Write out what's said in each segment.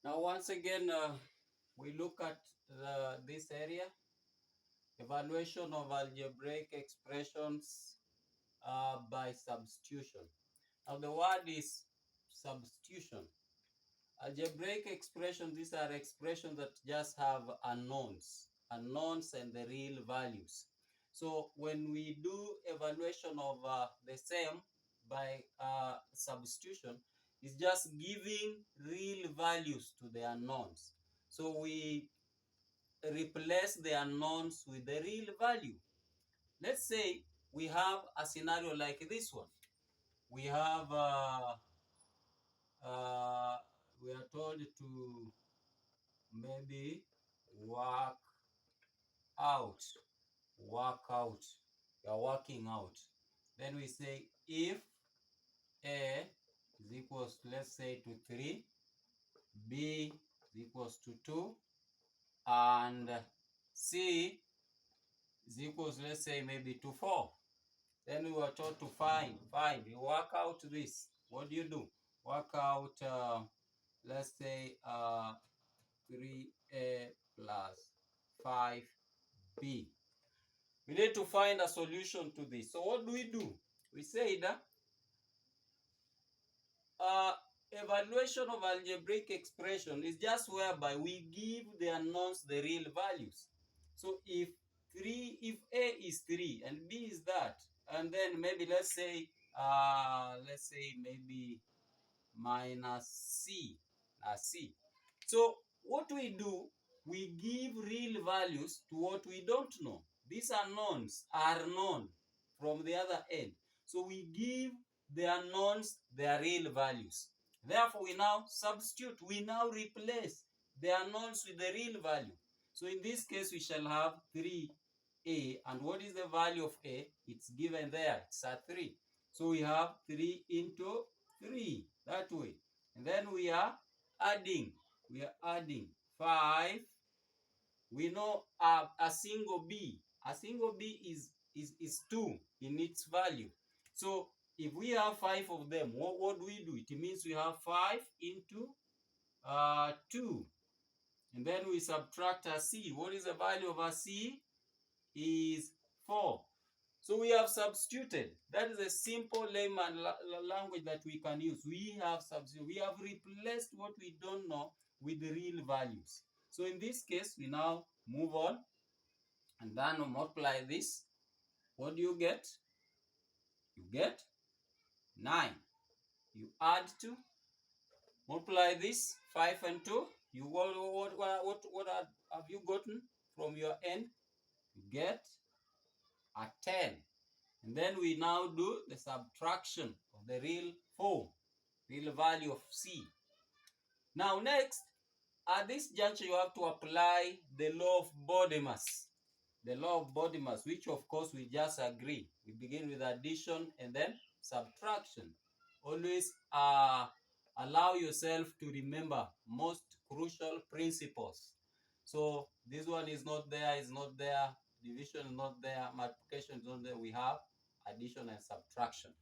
Now, once again, we look at this area, evaluation of algebraic expressions by substitution. Now, the word is substitution. Algebraic expressions, these are expressions that just have unknowns and the real values. So when we do evaluation of the same by substitution, it's just giving real values to the unknowns. So we replace the unknowns with the real value. Let's say we have a scenario like this one. We have we are told to maybe work out, work out. You're working out. Then we say if A is equals to, let's say, to 3, B is equals to 2, and C is equals, let's say, maybe to 4. Then we were told to find. You work out this. What do? Work out, let's say, 3A plus 5B. We need to find a solution to this. So what do? We say that evaluation of algebraic expression is just whereby we give the unknowns the real values. So if A is 3 and B is that, and then maybe let's say maybe minus C. So what we do, we give real values to what we don't know. These unknowns are known from the other end. So we give the unknowns their real values. Therefore, we now substitute. We now replace the unknowns with the real value. So in this case, we shall have 3A. And what is the value of A? It's given there. It's at 3. So we have 3 into 3 that way. And then we are adding. 5. We know a single B. A single B is 2 in its value. So if we have 5 of them, what do? It means we have 5 into 2. And then we subtract a C. What is the value of a C? Is 4. So we have substituted. That is a simple layman language that we can use. We have substituted. We have replaced what we don't know with the real values. So in this case, we now move on and then multiply this. What do you get? You get 9. You add 2. Multiply this, 5 and 2. You what have you gotten from your end? You get a 10. And then we now do the subtraction of the real 4, real value of C. Now next, at this juncture, you have to apply the law of body mass. The law of body mass, which of course we just agree. We begin with addition and then subtraction. Always allow yourself to remember most crucial principles. So this one is not there, division is not there, multiplication is not there. We have addition and subtraction.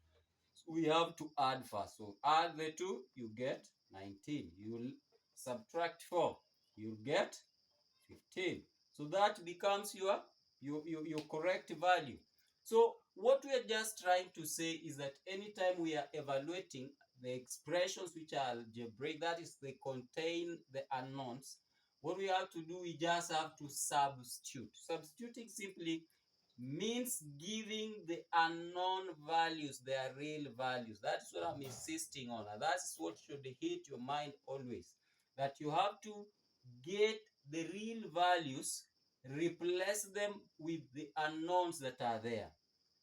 So we have to add first. So add the 2, you get 19. You will subtract 4, you get 15. So that becomes your correct value. So what we are just trying to say is that anytime we are evaluating the expressions which are algebraic, that is, they contain the unknowns, what we have to do, we just have to substitute. Substituting simply means giving the unknown values their real values. That's what I'm insisting on, and that's what should hit your mind always, that you have to get the real values, replace them with the unknowns that are there.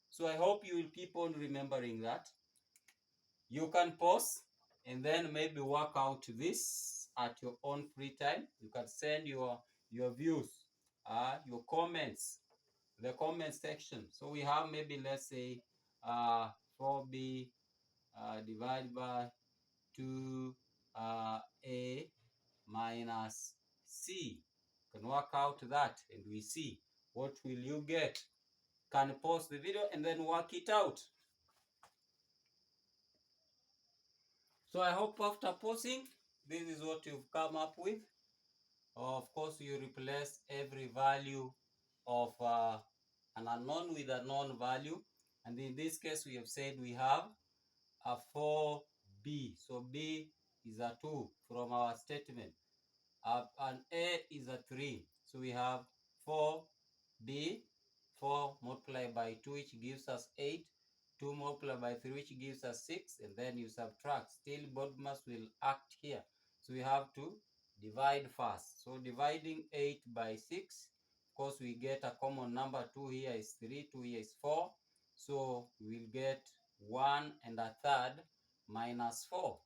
So I hope you will keep on remembering that. You can pause and then maybe work out this at your own free time. You can send your views, your comments, the comment section. So we have maybe, let's say, 4B divided by 2A minus C. You can work out that and we see what will you get. Can pause the video and then work it out. So I hope after pausing this is what you've come up with. Of course, you replace every value of an unknown with a known value. And in this case, we have said we have a 4b. So b is a 2 from our statement. And a is a 3. So we have 4b, 4 multiplied by 2, which gives us 8. 2 multiplied by 3, which gives us 6. And then you subtract. Still, BODMAS will act here. So we have to divide first. So dividing 8 by 6, of course, we get a common number. 2 here is 3, 2 here is 4. So we'll get 1 and a third minus 4.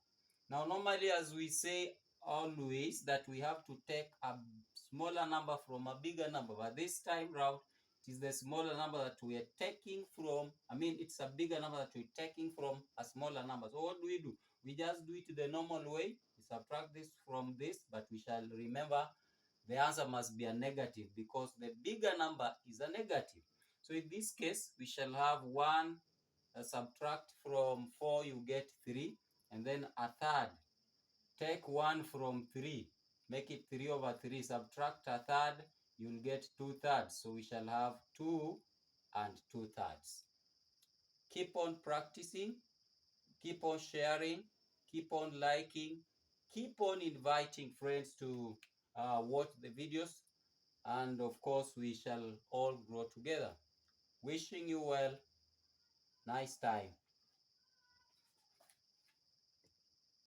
Now, normally, as we say always, that we have to take a smaller number from a bigger number, but this time round, it is the smaller number that we are taking from, it's a bigger number that we're taking from a smaller number. So what do? We just do it the normal way. We subtract this from this, but we shall remember the answer must be a negative because the bigger number is a negative. So in this case, we shall have 1, subtract from 4, you get 3, and then a third. Take 1 from 3, make it 3 over 3, subtract a third, you'll get 2/3. So we shall have 2 and 2/3. Keep on practicing, keep on sharing, keep on liking, keep on inviting friends to watch the videos, and of course we shall all grow together. Wishing you well. Nice time.